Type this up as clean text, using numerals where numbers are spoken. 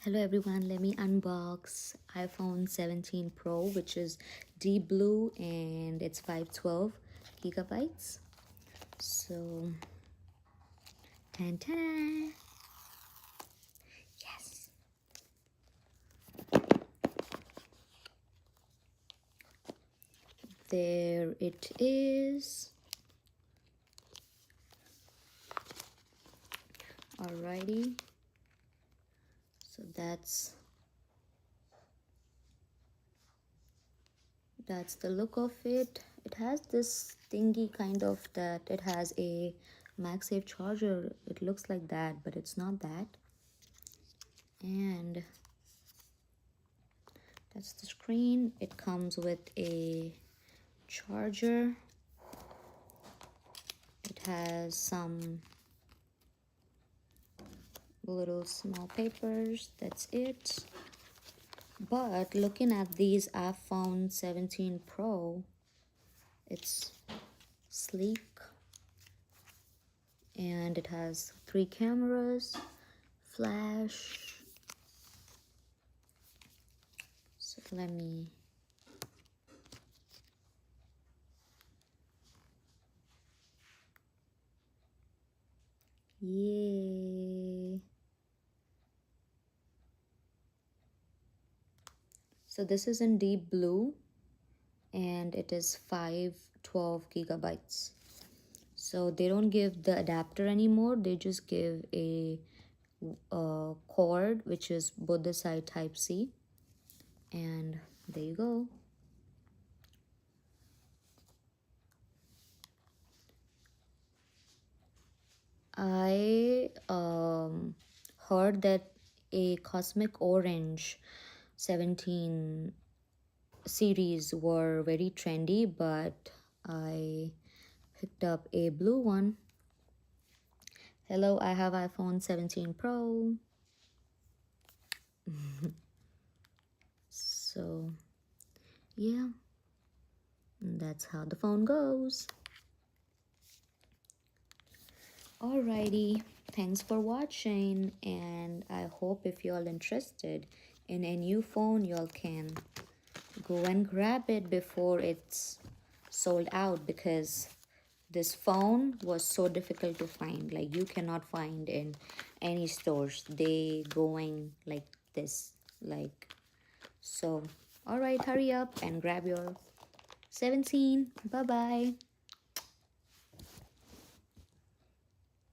Hello everyone, let me unbox iPhone 17 Pro, which is deep blue and it's 512 gigabytes. So, ta-da! Yes. There it is. Alrighty. So that's the look of it. It has this thingy kind of that it has a MagSafe charger. It looks like that, but it's not that. And that's the screen. It comes with a charger. It has some little small papers. That's it. But looking at these iPhone 17 Pro, it's sleek and it has 3 cameras, flash. So let me yay. So this is in deep blue and it is 512 gigabytes. So they don't give the adapter anymore, they just give a cord, which is both the side type C, and there you go. I heard that a Cosmic Orange 17 series were very trendy, but I picked up a blue one. Hello, I have iPhone 17 Pro. So yeah, that's how the phone goes. Alrighty, thanks for watching, and I hope if you're interested in a new phone, y'all can go and grab it before it's sold out, because this phone was so difficult to find. Like, you cannot find in any stores. They going like this, like so. All right, hurry up and grab your 17. Bye bye.